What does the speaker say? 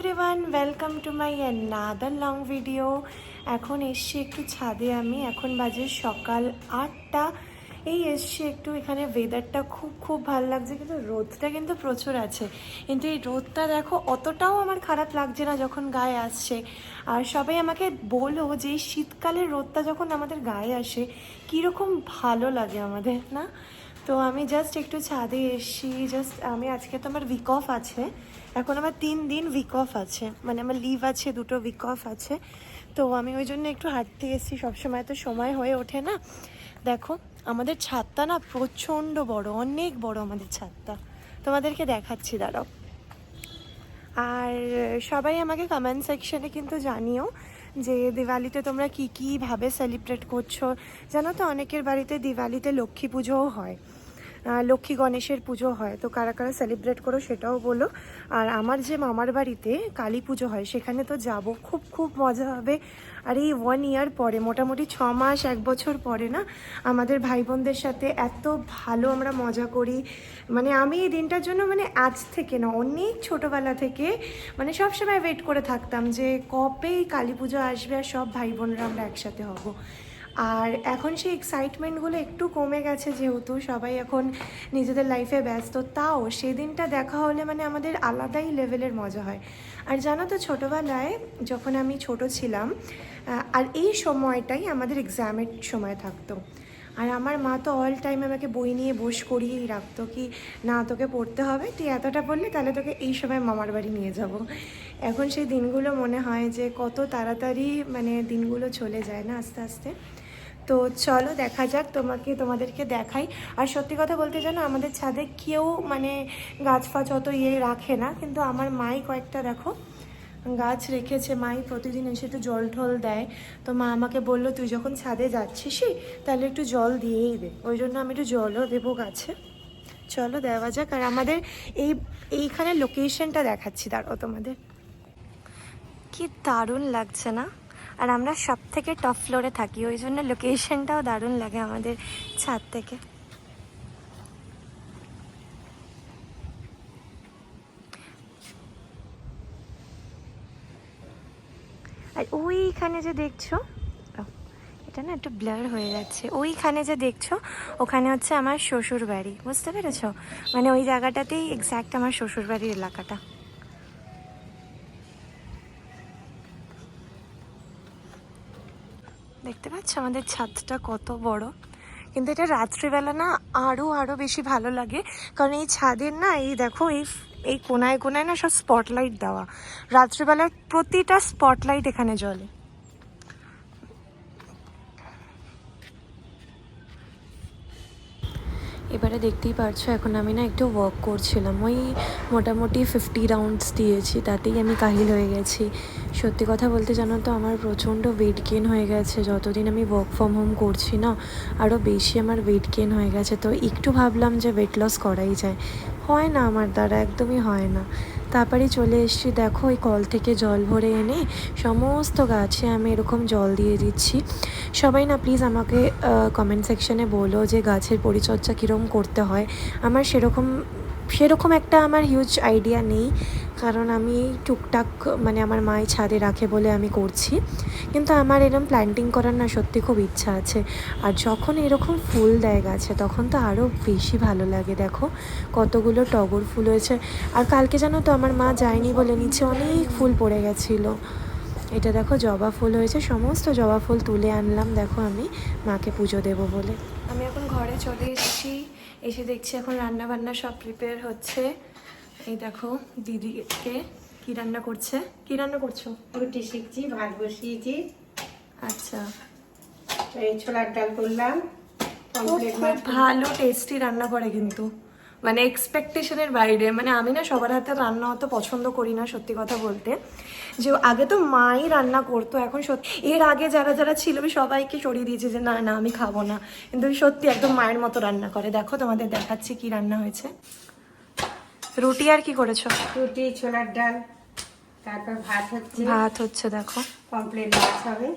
Everyone, welcome to my another long video. এখন এসছি একটু ছাদে, আমি এখন বাজে সকাল 8টা। এই এসছি একটু, এখানে ওয়েদারটা খুব ভালো লাগছে, কিন্তু রোদটা কিন্তু প্রচুর আছে। কিন্তু এই রোদটা দেখো অতটাও আমার খারাপ লাগছে না যখন গায়ে আসছে। আর সবাই আমাকে বলো যে এই শীতকালের রোদটা যখন আমাদের গায়ে আসে কীরকম ভালো লাগে আমাদের, না? তো আমি জাস্ট একটু ছাদে এসছি, আমি আজকে তো আমার উইক অফ আছে, এখন আমার 3 দিন উইক অফ আছে, মানে আমার লিভ আছে, 2টো উইক অফ আছে। তো আমি ওই জন্য একটু হাঁটতে এসেছি, সবসময় তো সময় হয়ে ওঠে না। দেখো আমাদের ছাদটা না প্রচণ্ড বড়, অনেক বড় আমাদের ছাদটা, তোমাদেরকে দেখাচ্ছি, দাঁড়াও। আর সবাই আমাকে কমেন্ট সেকশনে কিন্তু জানিও যে দিওয়ালিতে তোমরা কীভাবে সেলিব্রেট করছো। জানো তো অনেকের বাড়িতে দিওয়ালিতে লক্ষ্মী পুজোও হয়, লক্ষ্মী গণেশের পুজো হয়, তো কারা কারা সেলিব্রেট করো সেটাও বলো। আর আমার যে মামার বাড়িতে কালী পুজো হয় সেখানে তো যাব, খুব মজা হবে। আর এই 1 ইয়ার পরে, মোটামুটি 6 মাস 1 বছর পরে না, আমাদের ভাই বোনদের সাথে এত ভালো আমরা মজা করি। মানে আমি এই দিনটার জন্য, মানে আজ থেকে না, অনেক ছোটোবেলা থেকে মানে সবসময় ওয়েট করে থাকতাম যে কবে কালী পুজো আসবে আর সব ভাই বোনরা আমরা একসাথে হব। আর এখন সেই এক্সাইটমেন্টগুলো একটু কমে গেছে, যেহেতু সবাই এখন নিজেদের লাইফে ব্যস্ত, তাও সেদিনটা দেখা হলে মানে আমাদের আলাদাই লেভেলের মজা হয়। আর জানো তো ছোটোবেলায় যখন আমি ছোট ছিলাম, আর এই সময়টাই আমাদের এক্সামের সময় থাকতো, আর আমার মা তো অল টাইম আমাকে বই নিয়ে বস করিয়েই রাখতো, কি না তোকে পড়তে হবে, তুই এতটা পড়লে তাহলে তোকে এই সময় মামার বাড়ি নিয়ে যাব। এখন সেই দিনগুলো মনে হয় যে কত তাড়াতাড়ি মানে দিনগুলো চলে যায় না আস্তে আস্তে। তো চলো দেখা যাক, তোমাদেরকে দেখাই। আর সত্যি কথা বলতে জানো, আমাদের ছাদে কেউ মানে গাছ ফাছ অত রাখে না, কিন্তু আমার মাই কয়েকটা দেখো গাছ রেখেছে, মাই প্রতিদিন এসে একটু জল ঠল দেয়। তো মা আমাকে বললো তুই যখন ছাদে যাচ্ছিসই তাহলে একটু জল দিয়েই দে, ওই জন্য আমি একটু জলও দেবো গাছে। চলো দেওয়া যাক। আর আমাদের এইখানে লোকেশনটা দেখাচ্ছি, দাঁড়াও তোমাদের, কি দারুণ লাগছে না? আর আমরা সব থেকে টপ ফ্লোরে থাকি, ওই জন্য লোকেশনটাও দারুণ লাগে আমাদের ছাদ থেকে। আর ওইখানে যে দেখছো, এটা না একটু ব্লার হয়ে যাচ্ছে, ওইখানে যে দেখছো ওখানে হচ্ছে আমার শ্বশুর বাড়ি, বুঝতে পেরেছো? মানে ওই জায়গাটাতেই এক্স্যাক্ট আমার শ্বশুর বাড়ির এলাকাটা। দেখতে পাচ্ছ আমাদের ছাদটা কত বড়? কিন্তু এটা রাত্রিবেলা না আরও বেশি ভালো লাগে, কারণ এই ছাদের না, এই দেখো এই কোনায় কোনায় না সব স্পটলাইট দেওয়া, রাত্রিবেলার প্রতিটা স্পটলাইট এখানে জ্বলে। এবারে দেখতেই পারছো এখন আমি না একটু ওয়াক করছিলাম, ওই মোটামুটি 50 রাউন্ডস দিয়েছি, তাতেই আমি কাহিল হয়ে গেছি। সত্যি কথা বলতে জানো তো আমার প্রচণ্ড ওয়েট গেন হয়ে গেছে, যতদিন আমি ওয়ার্ক ফ্রম হোম করছি না আরও বেশি আমার ওয়েট গেন হয়ে গেছে। তো একটু ভাবলাম যে ওয়েট লস করাই যায়, হয় না আমার দ্বারা, একদমই হয় না। তারপরে চলে এসেছি, দেখো ওই কল থেকে জল ভরে এনে সমস্ত গাছে আমি এরকম জল দিয়ে দিচ্ছি। সবাই না প্লিজ আমাকে কমেন্ট সেকশনে বলো যে গাছের পরিচর্যা কীরকম করতে হয়। আমার সেরকম একটা আমার হিউজ আইডিয়া নেই, কারণ আমি টুকটাক মানে আমার মাই ছাদে রাখে বলে আমি করছি, কিন্তু আমার এরকম প্ল্যান্টিং করার না সত্যি খুব ইচ্ছা আছে। আর যখন এরকম ফুল দেয় গাছে তখন তো আরও বেশি ভালো লাগে। দেখো কতগুলো টগর ফুল হয়েছে, আর কালকে জানো তো আমার মা যায়নি বলে নিচে অনেক ফুল পড়ে গেছিলো। এটা দেখো জবা ফুল হয়েছে, সমস্ত জবা ফুল তুলে আনলাম দেখো আমি মাকে পুজো দেবো বলে। আমি এখন ঘরে চলে এসেছি, এসে দেখছি এখন রান্না বান্না সব প্রিপেয়ার হচ্ছে। এই দেখো দিদিকে কি রান্না করছে। কি রান্না করছো? রুটি শিখছি, ভাত বসিয়েছি। আচ্ছা, এই ছোলার ডাল করলাম। খুব ভালো টেস্টি রান্না করে, কিন্তু মানে এক্সপেকটেশনের বাইরে। মানে আমি না সবার হাতে রান্না অত পছন্দ করি না সত্যি কথা বলতে, যে আগে তো মাই রান্না করতো, এখন সত্যি এর আগে যারা ছিল সবাইকে সরিয়ে দিয়েছে যে না আমি খাবো না, কিন্তু সত্যি একদম মায়ের মতো রান্না করে। দেখো তোমাদের দেখাচ্ছি কি রান্না হয়েছে। রুটি আর কি করেছো? রুটি, ছোলার ডাল, তারপর ভাত হচ্ছে। ভাত হচ্ছে দেখো, পমফ্রেট মাছ হবে।